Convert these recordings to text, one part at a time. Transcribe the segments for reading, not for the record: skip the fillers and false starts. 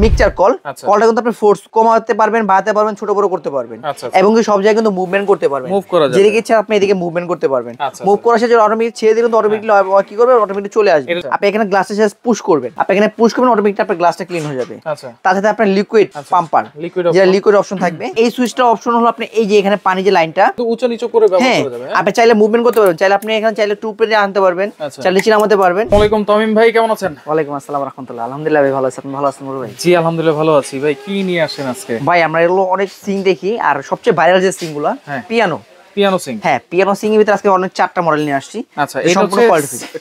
Mixture call, কলটা কিন্তু আপনি ফোর্স কমাতে পারবেন, বাড়াতে পারবেন, ছোট বড় করতে পারবেন এবং কি সব জায়গায় কিন্তু মুভমেন্ট করতে পারবেন, যেদিকে ইচ্ছা আপনি এদিকে মুভমেন্ট করতে পারবেন। মুভ করার সাথে অটোমেটিক ছেড়ে দিলে অটোমেটিকলি কি করবে, অটোমেটিক চলে আসবে। আপনি এখানে গ্লাসটা জাস্ট পুশ করবেন, আপনি এখানে পুশ করবেন, অটোমেটিক আপনার গ্লাসটা ক্লিন হয়ে যাবে। তার সাথে আপনার লিকুইড পাম্পার, যেটা লিকুইড অপশন থাকবে। এই সুইচটা অপশন হলো আপনি এই যে এখানে পানি যে লাইনটা উঁচু নিচু করে ব্যবহার করা যাবে। আপনি চাইলে মুভমেন্ট করতে পারবেন, চাইলে আপনি এখানে চাইলে টুপে আনতে পারবেন, চাইলে নিচে নামাতে পারবেন। ওয়ালাইকুম তামিম ভাই, কেমন আছেন? ওয়ালাইকুম আসসালাম রাহমাতুল্লাহ। আলহামদুলিল্লাহ ভাই, ভালো আছেন? ভালো আছেন ভাই? জি আলহামদুলিল্লাহ ভালো আছি। ভাই কি নিয়ে আসেন আজকে? ভাই আমরা এগুলো অনেক সিং দেখি, আর সবচেয়ে ভাইরাল যে সিং গুলো পিয়ানো সিং। হ্যাঁ, পিয়ানো সিং এর ভিতরে আজকে অনেক 4টা মডেল নিয়ে আসছি। আচ্ছা, এটা হচ্ছে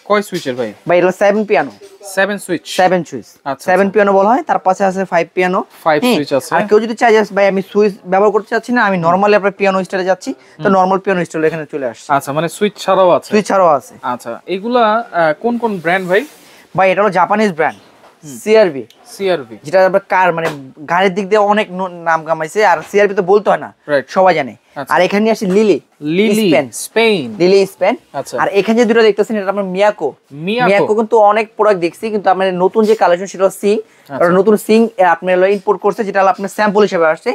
কয় সুইচের ভাই? ভাই এটা 7 পিয়ানো, 7 সুইচ। 7 সুইচ, 7 পিয়ানো বলা হয়। তার পাশে আছে 5 পিয়ানো, 5 সুইচ আছে। আর কেউ যদি চায় যে ভাই আমি সুইচ ব্যবহার করতে চাচ্ছি না, আমি নরমালি আপনার পিয়ানো স্টাইলে যাচ্ছি, তো নরমাল পিয়ানো স্টাইল এখানে চলে আসছে। আচ্ছা, মানে সুইচ ছাড়াও আছে? সুইচ ছাড়াও আছে। আচ্ছা, এগুলা কোন কোন ব্র্যান্ড ভাই? ভাই এটা হলো জাপানিজ ব্র্যান্ড সিআরবি। যেটা আমরা কার মানে গাড়ির দিক দিয়ে অনেক নাম কামাইছে, আর সিআরবি তো বলতে হয় না, সবাই জানে। আর এখানে আসে লিলি স্পেন। আর এখানে যে দুটো দেখতেছেন এটা আমরা মিয়াকো কিন্তু অনেক প্রোডাক্ট দেখছি, কিন্তু আমরা নতুন যে কালেকশন সেটা সিং, নতুন সিং আপনি ইম্পোর্ট করছে, যেটা আপনার স্যাম্পল হিসেবে আসছে।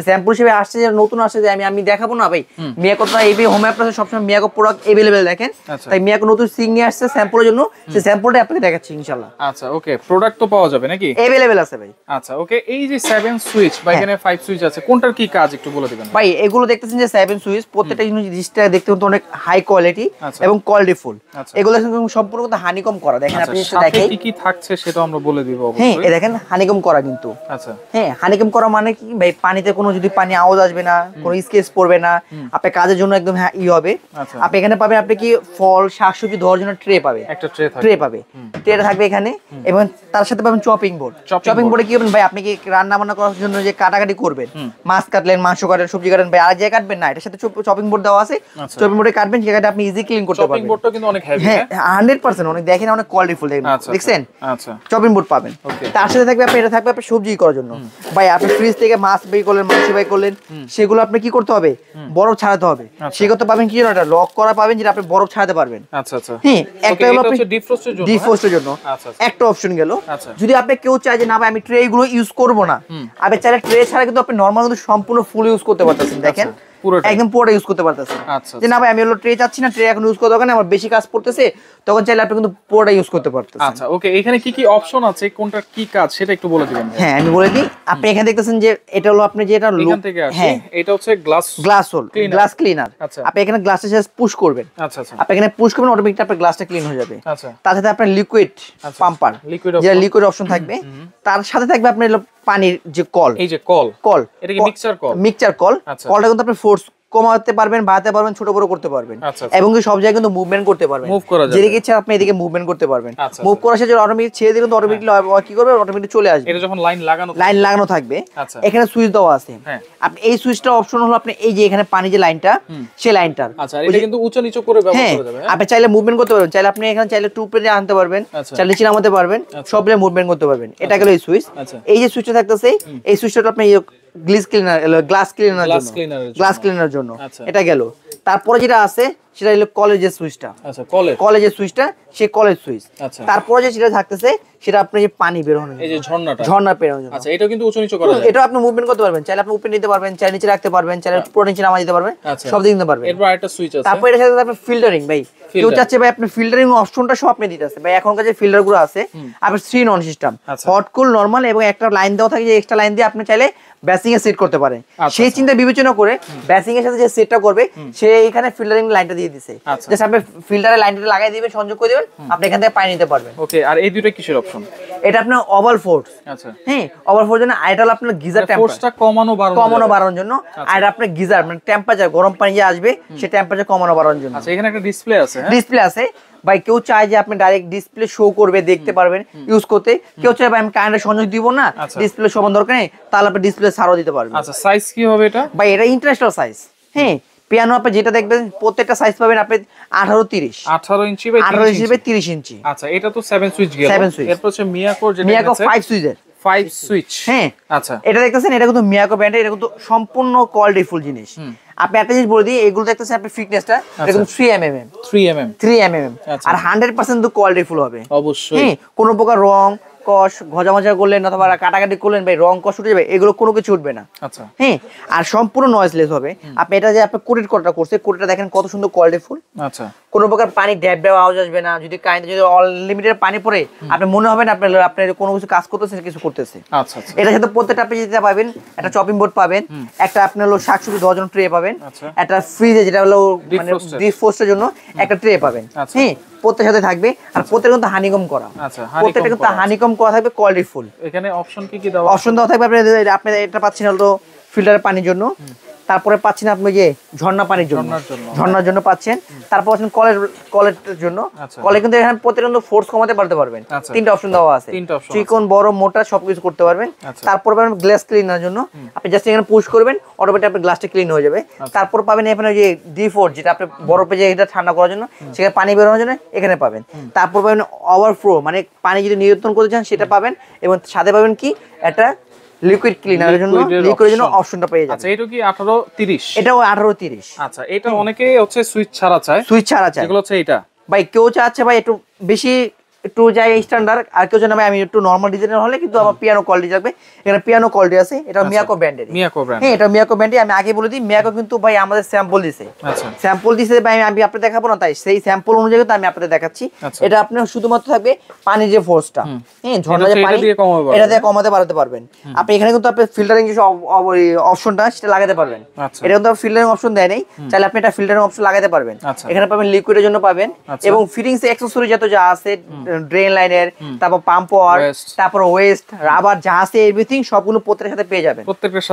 স্যাম্পল হিসেবে আসছে যে নতুন আসছে, যে আমি দেখাবো না ভাই। মিয়াকো তো এই হোম অ্যাপ্লায়েন্সে সবসময় মিয়াকো প্রোডাক্ট अवेलेबल দেখেন, তাই মিয়াকো নতুন সিং নিয়ে আসছে স্যাম্পলের জন্য, সেই স্যাম্পলটা আপনাকে দেখাচ্ছি ইনশাআল্লাহ। আচ্ছা ওকে, প্রোডাক্ট তো পাওয়া যাবে নাকি? अवेलेबल আছে ভাই। আচ্ছা ওকে, এই যে 7 সুইচ বা এখানে 5 সুইচ আছে, কোনটার কি কাজ একটু বলে দিবেন ভাই? এগুলো দেখতেছেন যে 7 সুইচ, প্রত্যেকটা জিনিসটা দেখতে কিন্তু অনেক হাই কোয়ালিটি এবং কোয়ালিটি ফুল। এগুলো সম্পূর্ণ হানিকম করা, দেখেন আপনি দেখেন কি কি থাকছে সেটা আমরা বলে দিব অবশ্যই। হ্যাঁ, এই দেখেন হানিকম করা কিন্তু। আচ্ছা হ্যাঁ, হানিকম করা মানে কি ভাই? পানিতে কোনো যদি পানি আওয়াজ আসবে না, কোনো স্কেচ পড়বে না, আপনি কাজের জন্য একদম ই হবে। আপনি এখানে পাবেন আপনি কি ফল শাকসবজি ধোয়ার জন্য ট্রে পাবে, একটা ট্রে পাবে, ট্রেটা থাকবে এখানে, এবং তার সাথে পাবেন চপিং বোর্ড। চপিং বোর্ডে কি করবেন ভাই? আপনি কি রান্না বান্না করার জন্য যে কাটাকাটি করবেন, মাছ কাটলেন, মাংস কাটলেন, সবজি কাটলেন, ভাই আর জায়গায় কাটবেন না, এটার সাথে চপিং বোর্ড দেওয়া আছে। চপিং বোর্ডে কাটবেন, জায়গাটা আপনি ইজি ক্লিন করতে পারবেন। চপিং বোর্ডটা কিন্তু অনেক হেভি, হ্যাঁ 100% অনেক, দেখেন অনেক কোয়ালিটিফুল দেখছেন। আচ্ছা, চপিং বোর্ড পাবেন। তার সাথে থাকবে আপনি, এটা থাকবে আপনি সবজি করার জন্য। ভাই আপনি ফ্রিজ থেকে মাছ বের করলেন, মাংস বের করলেন, সেগুলো আপনি কি করতে হবে? বরফ ছাড়াতে হবে। সেগুলো পাবেন কি, এটা লক করা পাবেন, যেটা আপনি বরফ ছাড়াতে পারবেন। আচ্ছা আচ্ছা, হ্যাঁ, একটা হলো আপনি ডিফ্রস্টের জন্য একটা অপশন গেল। যদি আপনি কেউ চায় যে না ভাই আমি ট্রে গুলো ইউজ করব না, আপনি চাইলে ট্রে ছাড়া কিন্তু আপনি নরমাল কিন্তু সম্পূর্ণ ফুল ইউজ করতে পারতেছেন। দেখেন একদম পুরোটা ইউজ করতে পারতেছেন। যে না ভাই আমি হলো ট্রে চাচ্ছি না, ট্রে এখন ইউজ করতে হবে না, আমার বেশি কাজ পড়তেছে, তখন চাইলে আপনি কিন্তু পুরোটা ইউজ করতে পারতেছেন। আচ্ছা ওকে, এখানে কি কি অপশন আছে, কোনটা কি কাজ সেটা একটু বলে দিবেন। হ্যাঁ আমি বলে দিই। আপনি এখানে দেখতেছেন যে এটা হলো আপনি যে এটা এখান থেকে আসে, এটা হচ্ছে গ্লাস ক্লিনার। আপনি এখানে গ্লাসটা জাস্ট পুশ করবেন। আচ্ছা আচ্ছা, আপনি এখানে পুশ করবেন, অটোমেটিক আপনার গ্লাসটা ক্লিন হয়ে যাবে। আচ্ছা, তার সাথে আপনার লিকুইড পাম্পার, যেটা লিকুইড অপশন থাকবে। তার সাথে থাকবে আপনার পানির যে কল, এই যে কল, এটা কি মিক্সচার কল। কলটা কিন্তু আপনি ফোর্স কমাতে পারবেন, বাড়াতে পারবেন, ছোট বড় করতে পারবেন, এবং কি সব জায়গায় কিন্তু মুভমেন্ট করতে পারবেন, যেদিকে ইচ্ছা আপনি এদিকে মুভমেন্ট করতে পারবেন। মুভ করার সাথে অটোমেটিক ছেড়ে দিলে অটোমেটিক কি করবে, অটোমেটিক চলে আসবে। এটা যখন লাইন লাগানো থাকবে, এখানে সুইচ দেওয়া আছে। আপনি এই সুইচটা অপশন হলো আপনি এই যে এখানে পানি যে লাইনটা, সেই লাইনটার। আচ্ছা, এটা কিন্তু উঁচু নিচু করে ব্যবহার করা যাবে। আপনি চাইলে মুভমেন্ট করতে পারবেন, চাইলে আপনি এখানে চাইলে টুপে আনতে পারবেন, চাইলে নিচে নামাতে পারবেন, সব মিলে মুভমেন্ট করতে পারবেন। এটা গেল এই সুইচ। এই যে সুইচটা থাকতেছে, এই সুইচটা আপনি গ্লাস ক্লিনার জন্য, এটা গেল। তারপরে যেটা আছে সেটা হলো কলেজের সুইচটা। আচ্ছা, কলেজের সুইচটা, সেই কলেজ সুইচ। তারপরে যেটা থাকতেছে সেটা আপনি যে পানি বের হবে, এই যে ঝর্ণা বের হবে। আচ্ছা, এটা কিন্তু উঁচু নিচু করা যায়। এটা আপনি মুভমেন্ট করতে পারবেন, চাইলে আপনি উপরে নিতে পারবেন, চাইলে নিচে রাখতে পারবেন, চাইলে পুরো নিচে নামা দিতে পারবেন, সব দিকে নিতে পারবেন। এরপর আরেকটা সুইচ আছে। তারপর এর সাথে আপনি ফিল্টারিং, ভাই কেউ চাচ্ছে ভাই আপনি ফিল্টারিং অপশনটা সব আপনি দিতে আছে। ভাই এখনকার যে ফিল্টার গুলো আছে আপনি 3 নন সিস্টেম, হট কুল নরমাল, এবং একটা লাইন দেওয়া থাকে, যে এক্সট্রা লাইন দিয়ে আপনি চাইলে বেসিং এ সেট করতে পারেন। সেই চিন্তা বিবেচনা করে বেসিং এর সাথে যে সেটটা করবে, সে এখানে ফিল্টারিং লাইনটা দিয়ে দিয়েছে। জাস্ট আপনি ফিল্টারের লাইনটা লাগাই দিবেন, সংযোগ করে দিবেন, আপনি এখান থেকে পানি নিতে পারবেন। ওকে, আর এই দুটো কিসের অপশন? এটা আপনার ওভাল ফোর্স। আচ্ছা হ্যাঁ, ওভাল ফোর্স জন্য এটা হলো আপনার গিজার টেম্পারেচারটা কমানো বাড়ানোর জন্য, আর এটা আপনার গিজার মানে টেম্পারেচার, গরম পানি যে আসবে সেই টেম্পারেচার কমানো বাড়ানোর জন্য। আচ্ছা, এখানে একটা ডিসপ্লে আছে। ডিসপ্লে আছে ভাই, কেউ চায় যে আপনি ডাইরেক্ট ডিসপ্লে শো করবে, দেখতে পারবেন ইউজ করতে। কেউ চায় ভাই আমি কারেন্টের সংযোগ দিব না, ডিসপ্লে সমান দরকার নেই, তাহলে আপনি ডিসপ্লে ছাড়ও দিতে পারবেন। আচ্ছা, সাইজ কি হবে এটা? ভাই এটা ইন্টারন্যাশনাল সাইজ। হ্যাঁ, পিয়ানো আপনি যেটা দেখবেন প্রত্যেকটা সাইজ পাবেন আপনি 18 ইঞ্চি বাই 30 ইঞ্চি। আচ্ছা, এটা তো 7 সুইচ গেল। এরপর হচ্ছে মিয়াকো, যেটা মিয়াকো 5 সুইচের 5 সুইচ। হ্যাঁ আচ্ছা, এটা দেখতেছেন, এটা কিন্তু মিয়াকো ব্র্যান্ডের, এটা কিন্তু সম্পূর্ণ কোয়ালিটিফুল জিনিস। আপনি একটা জিনিস বলে দিই, এগুলো দেখতেছেন আপনি ফিটনেসটা এরকম 3 mm, আর 100% তো কোয়ালিটিফুল হবে অবশ্যই। কোনো প্রকার রং কষ ঘষা করলেন অথবা কাটাকাটি করলেন ভাই রং কষ উঠে যাবে, এগুলো কোনো কিছু উঠবে না। আচ্ছা হ্যাঁ, আর সম্পূর্ণ নয়েজলেস হবে। আপনি এটা যে আপনি কোটেড করাটা করছে, কোটটা দেখেন কত সুন্দর কোয়ালিটিফুল। আচ্ছা, কোনো প্রকার পানি ড্যাব ড্যাব আওয়াজ আসবে না। যদি কারেন্ট যদি অনলিমিটেড পানি পড়ে আপনি মনে হবে না আপনার কোনো কিছু কাজ করতেছে কিছু করতেছে। আচ্ছা আচ্ছা, এটার সাথে প্রত্যেকটা আপনি যেটা পাবেন, একটা চপিং বোর্ড পাবেন, একটা আপনার হলো শাকসবজি ধোয়ার জন্য ট্রে পাবেন, একটা ফ্রিজে যেটা হলো মানে ডিপ ফ্রোস্টের জন্য একটা ট্রে পাবেন। হ্যাঁ, প্রত্যেকটার সাথে থাকবে। আর প্রত্যেকটা কিন্তু হানিকম করা। আচ্ছা, প্রত্যেকটা কিন্তু হানিকম করা থাকবে, কোয়ালিটি ফুল। এখানে অপশন কি কি দেওয়া? অপশন দেওয়া থাকবে আপনি এটা পাচ্ছেন হলো ফিল্টারের পানির জন্য, তারপরে পাচ্ছেন আপনি যে ঝর্ণা পানির জন্য, ঝর্ণার জন্য পাচ্ছেন, তারপর পাচ্ছেন কলের জন্য। কলে কিন্তু এখানে প্রত্যেকটা ফোর্স কমাতে পারবেন। তিনটা অপশন দেওয়া আছে, চিকন বড় মোটা সবকিছু করতে পারবেন। তারপর পাবেন গ্লাস ক্লিনার জন্য, আপনি জাস্ট এখানে পুশ করবেন অটোমেটিক আপনার গ্লাসটা ক্লিন হয়ে যাবে। তারপর পাবেন এখানে যে D4 যেটা আপনি বরফে যে এটা ঠান্ডা করার জন্য, সেখানে পানি বের হওয়ার জন্য এখানে পাবেন। তারপর পাবেন ওভারফ্লো মানে পানি যদি নিয়ন্ত্রণ করতে চান সেটা পাবেন, এবং সাথে পাবেন কি একটা লিকুইড ক্লিনারের জন্য, লিকুইডের জন্য অপশনটা পেয়ে যাবেন। আচ্ছা, এটা কি 1830? এটাও 1830। আচ্ছা, এটা অনেকে হচ্ছে সুইচ ছাড়া চায়, সুইচ ছাড়া চায়, এগুলো হচ্ছে এটা ভাই কেউ চাচ্ছে ভাই একটু বেশি একটু যাই স্ট্যান্ডার্ড, আর কেউ জানে ভাই আমি একটু নরমাল ডিজাইনের হলে কিন্তু আমার পিয়ানো কোয়ালিটি লাগবে। এখানে পিয়ানো কোয়ালিটি আছে, এটা মিয়াকো ব্র্যান্ডের। হ্যাঁ, এটা মিয়াকো ব্র্যান্ডের। আমি আগে বলে দিই, মিয়াকো কিন্তু ভাই আমাদের স্যাম্পল দিছে। আচ্ছা, স্যাম্পল দিছে ভাই, আমি আপনাদের দেখাবো না, তাই সেই স্যাম্পল অনুযায়ী কিন্তু আমি আপনাদের দেখাচ্ছি। এটা আপনি শুধুমাত্র থাকবে পানি যে ফোর্সটা, হ্যাঁ ঝর্ণা যে পানি, এটা দিয়ে কমাতে পারবেন আপনি। এখানে কিন্তু আপনি ফিল্টারিং যে অপশনটা সেটা লাগাতে পারবেন। এটা কিন্তু ফিল্টারিং অপশন দেয় নাই, চাইলে আপনি এটা ফিল্টারিং অপশন লাগাতে পারবেন। এখানে পাবেন লিকুইডের জন্য পাবেন, এবং ফিটিংস অ্যাকসেসরি যত যা আছে, ড্রেন লাইনের, তারপর পাম্প ওয়ার, তারপর ওয়েস্ট রাবার যা আছে এভরিথিং সবগুলো প্রত্যেকের সাথে পেয়ে যাবেন, প্রত্যেকের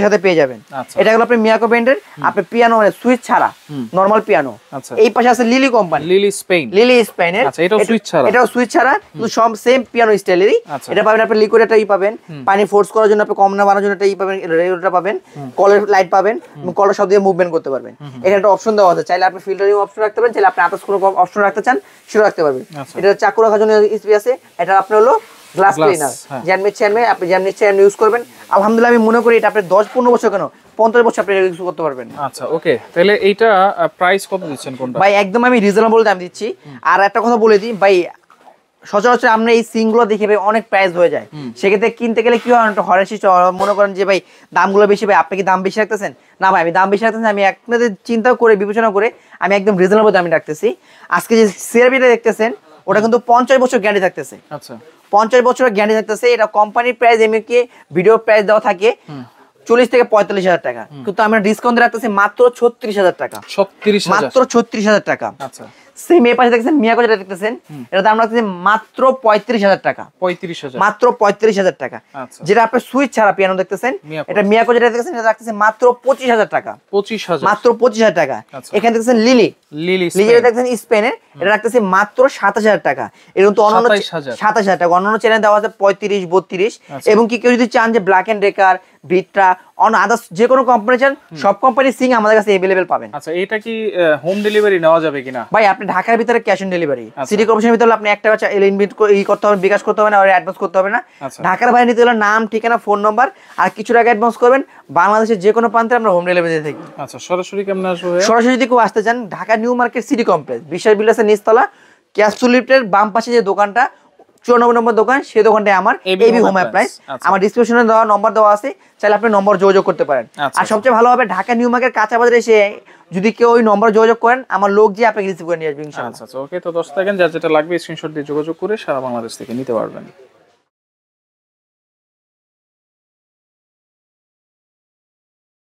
সাথে পেয়ে যাবেন। এটা হলো আপনি মিয়াকো ব্র্যান্ডের, আপনি পিয়ানো মানে সুইচ ছাড়া নরমাল পিয়ানো। এই পাশে আছে লিলি কোম্পানি, লিলি স্পেনের। আচ্ছা, এটাও সুইচ ছাড়া, এটাও সুইচ ছাড়া, কিন্তু সব সেম পিয়ানো স্টাইলেরই। এটা পাবেন আপনি লিকুইড এটাই পাবেন, পানি ফোর্স করার জন্য আপনি কম না বাড়ানোর জন্য এটাই পাবেন, রেগুলেটর পাবেন, কলের লাইট পাবেন, কলের সব দিয়ে মুভমেন্ট করতে পারবেন। এখানে একটা অপশন দেওয়া আছে, চাইলে আপনি ফিল্টারিং অপশন রাখতে পারেন, চাইলে আপনি আদার্স কোনো অপশন রাখতে চান সেটা রাখতে পারবেন। এটা চাকু রাখার জন্য আছে। এটা আপনার হলো গ্লাস ক্লিনার, জ্যামনির চেয়ার, আপনি জ্যামনির চেয়ার ইউজ করবেন। আলহামদুলিল্লাহ আমি মনে করি এটা আপনি 10-15 বছর কেন 50 বছর আপনি ইউজ করতে পারবেন। আচ্ছা, ওকে, তাহলে এইটা প্রাইস কত দিচ্ছেন কোনটা? ভাই একদম আমি রিজনেবল দাম দিচ্ছি। আর একটা কথা বলে দিই ভাই, সচরাচর আমরা এই সিংগুলো দেখে ভাই অনেক প্রাইস হয়ে যায়, সেক্ষেত্রে কিনতে গেলে কি হয় একটা হরেসি মনে করেন যে ভাই দামগুলো বেশি, ভাই আপনি কি দাম বেশি রাখতেছেন? না ভাই, আমি দাম বেশি রাখতেছি, আমি আপনাদের চিন্তা করে বিবেচনা করে আমি একদম রিজনেবল দামে রাখতেছি। আজকে যে সিআরবিটা দেখতেছেন ওটা কিন্তু 50 বছর গ্যারান্টি থাকতেছে। আচ্ছা, 50 বছরের গ্যারান্টি থাকতেছে। এটা কোম্পানির প্রাইস এমনি ভিডিও প্রাইস দেওয়া থাকে 40 থেকে 45,000 টাকা, কিন্তু আমরা ডিসকাউন্ট রাখতেছি মাত্র 36,000 টাকা। মাত্র 36,000 টাকা। আচ্ছা, সেম এই পাশে দেখছেন মিয়াকো যেটা দেখতেছেন, এটা দাম রাখতেছি মাত্র 35,000 টাকা। মাত্র 35,000 টাকা। যেটা আপনি সুইচ ছাড়া পিয়ানো দেখতেছেন, এটা মিয়াকো যেটা দেখতেছেন এটা রাখতেছি মাত্র 25,000 টাকা। মাত্র 25,000 টাকা। এখানে দেখতেছেন লিলি যেটা দেখতেছেন স্পেনের, এটা রাখতেছি মাত্র 27,000 টাকা। এরকম তো অন্যান্য 27,000 টাকা, অন্যান্য চ্যানেল দেওয়া আছে 35, 32। এবং কি কেউ যদি চান যে Black and Decker, Vitra, or others যে কোনো কোম্পানি চান, সব কোম্পানির সিং আমাদের কাছে अवेलेबल পাবেন। আচ্ছা, এটা কি হোম ডেলিভারি নেওয়া যাবে কিনা? ভাই আপনি ঢাকার ভিতরে ক্যাশ অন ডেলিভারি, সিটি কর্পোরেশনের ভিতরে আপনি 1 টাকা ইনভেস্ট করতে হবে, বিকাশ করতে হবে না, আর অ্যাডভান্স করতে হবে না। ঢাকার বাইরে নিতে হলে নাম, ঠিকানা, ফোন নাম্বার আর কিছু টাকা অ্যাডভান্স করবেন। বাংলাদেশের যে কোনো প্রান্তে আমরা হোম ডেলিভারি দিয়ে থাকি। আচ্ছা, সরাসরি কেমন আসবে? সরাসরি যদি কেউ আসতে চান, Dhaka new market city complex, বিশ্বাস বিলাসের নিচতলা ক্যাশটু লিফটের বাম পাশে যে দোকানটা 94 নম্বর দোকান, সেই দোকানটাই আমার, এবি হোম অ্যাপ্লায়েন্স। আমার ডিসক্রিপশনে দেওয়া নম্বর দেওয়া আছে, চাইলে আপনি নম্বর যোগাযোগ করতে পারেন। আর সবচেয়ে ভালো হবে ঢাকা নিউ মার্কেট কাঁচা বাজারে এসে যদি কেউ ওই নম্বর যোগাযোগ করেন, আমার লোক যে আপনাকে রিসিভ করে নিয়ে আসবে ইনশাআল্লাহ। আচ্ছা, ওকে, তো 10 সেকেন্ড যার যেটা লাগবে স্ক্রিনশট দিয়ে যোগাযোগ করে সারা বাংলাদেশ থেকে নিতে পারবেন।